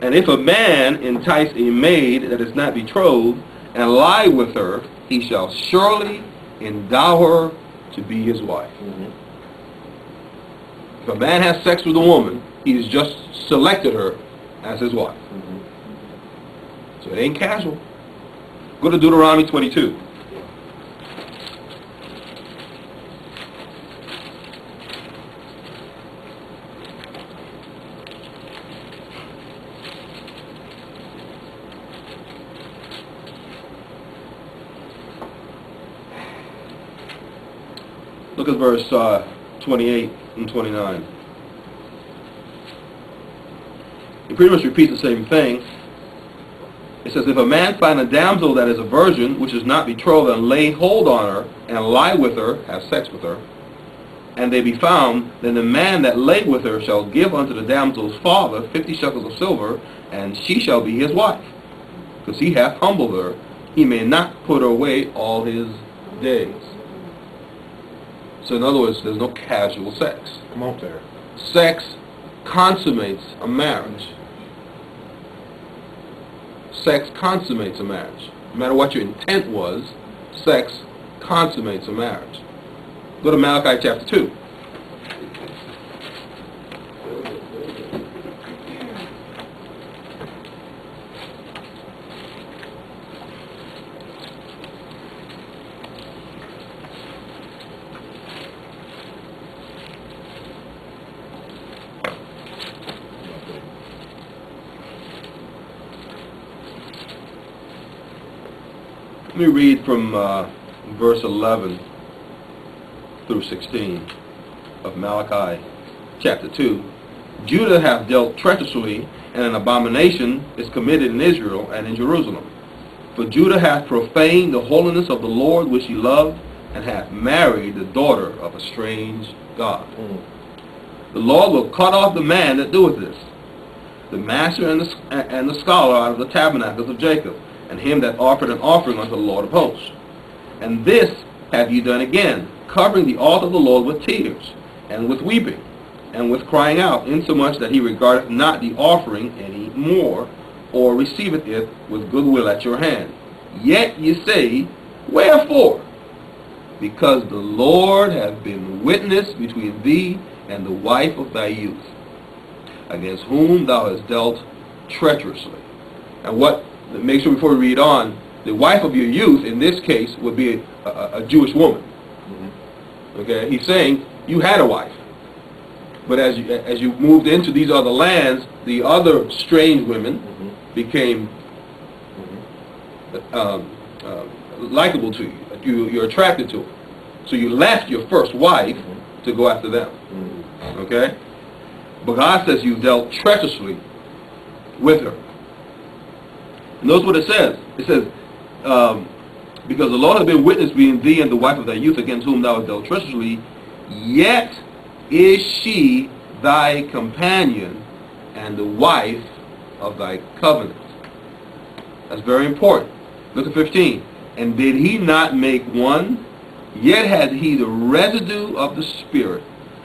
And if a man entice a maid that is not betrothed, and lie with her, he shall surely endow her to be his wife. If a man has sex with a woman, he's just selected her as his wife. So it ain't casual. Go to Deuteronomy 22. Look at verse 28 and 29. It pretty much repeats the same thing. It says, if a man find a damsel that is a virgin, which is not betrothed, and lay hold on her, and lie with her, have sex with her, and they be found, then the man that lay with her shall give unto the damsel's father 50 shekels of silver, and she shall be his wife. Because he hath humbled her, he may not put her away all his days. So in other words, there's no casual sex. Come on there. Sex consummates a marriage. Sex consummates a marriage. No matter what your intent was, sex consummates a marriage. Go to Malachi chapter 2. Let me read from verse 11 through 16 of Malachi chapter 2. Judah hath dealt treacherously, and an abomination is committed in Israel and in Jerusalem. For Judah hath profaned the holiness of the Lord which he loved, and hath married the daughter of a strange god. The Lord will cut off the man that doeth this, the master and the scholar out of the tabernacles of Jacob, and him that offered an offering unto the Lord of hosts. And this have ye done again, covering the altar of the Lord with tears, and with weeping, and with crying out, insomuch that he regardeth not the offering any more, or receiveth it with goodwill at your hand. Yet ye say, wherefore? Because the Lord hath been witness between thee and the wife of thy youth, against whom thou hast dealt treacherously. And what, make sure before we read on, the wife of your youth in this case would be a Jewish woman. Okay, he's saying you had a wife, but as you moved into these other lands, the other strange women became likable to you. You're attracted to them, so you left your first wife to go after them. Okay, but God says you dealt treacherously with her. Notice what it says. It says, because the Lord has been witness between thee and the wife of thy youth, against whom thou hast dealt treacherously, yet is she thy companion and the wife of thy covenant. That's very important. Look at 15. And did he not make one? Yet had he the residue of the Spirit,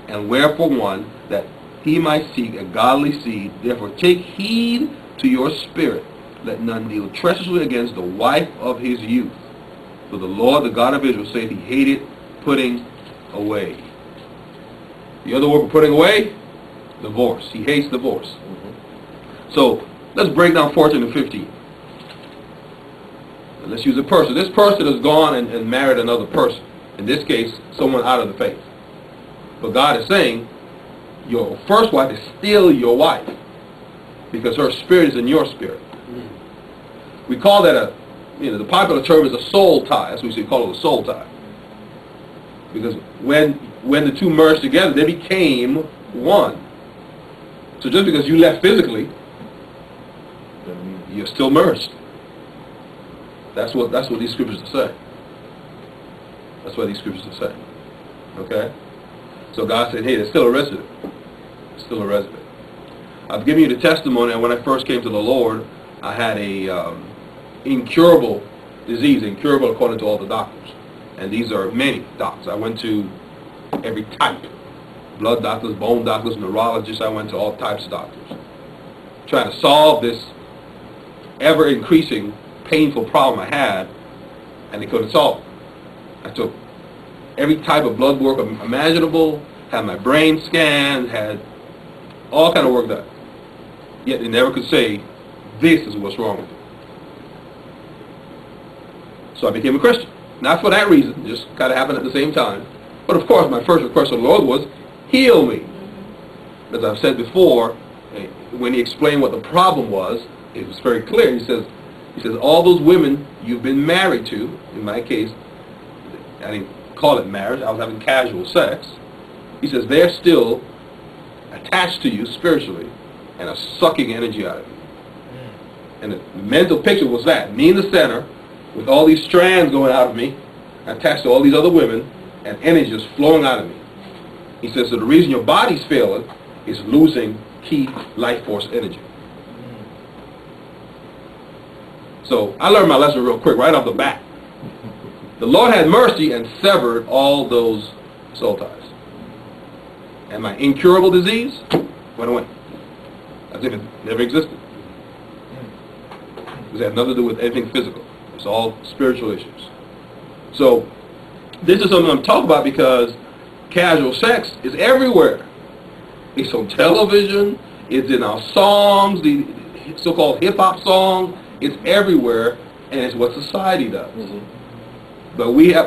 and wherefore one, that he might seek a godly seed. Therefore take heed to your spirit. Let none deal treacherously against the wife of his youth. For the Lord, the God of Israel, saith he hated putting away. The other word for putting away? Divorce. He hates divorce. So let's break down 14 and 15. And let's use a person. This person has gone and married another person. In this case, someone out of the faith. But God is saying, your first wife is still your wife, because her spirit is in your spirit. We call that the popular term is a soul tie. That's what we call it, a soul tie. Because when the two merged together, they became one. So just because you left physically, you're still merged. That's what these scriptures are saying. That's what these scriptures are saying. Okay? So God said, hey, there's still a resident. Still a resident. I've given you the testimony, and when I first came to the Lord, I had a incurable disease, incurable according to all the doctors. And these are many doctors. I went to every type. Blood doctors, bone doctors, neurologists. I went to all types of doctors. trying to solve this ever-increasing, painful problem I had, and they couldn't solve it. I took every type of blood work imaginable, had my brain scanned, had all kind of work done. Yet they never could say, this is what's wrong with you. So I became a Christian. Not for that reason, just kind of happened at the same time. But of course, my first request to the Lord was, heal me. As I've said before, when he explained what the problem was, it was very clear. He says, all those women you've been married to, in my case, I didn't call it marriage, I was having casual sex. He says, they're still attached to you spiritually and are sucking energy out of you. And the mental picture was that, me in the center, with all these strands going out of me, attached to all these other women, and energy just flowing out of me. He says, so the reason your body's failing is losing key life force energy. So I learned my lesson real quick, right off the bat. The Lord had mercy and severed all those soul ties. And my incurable disease went away, as if it never existed. Because it had nothing to do with anything physical. It's all spiritual issues. So this is something I'm talking about because casual sex is everywhere. It's on television. It's in our songs, the so-called hip-hop songs. It's everywhere, and it's what society does. But we have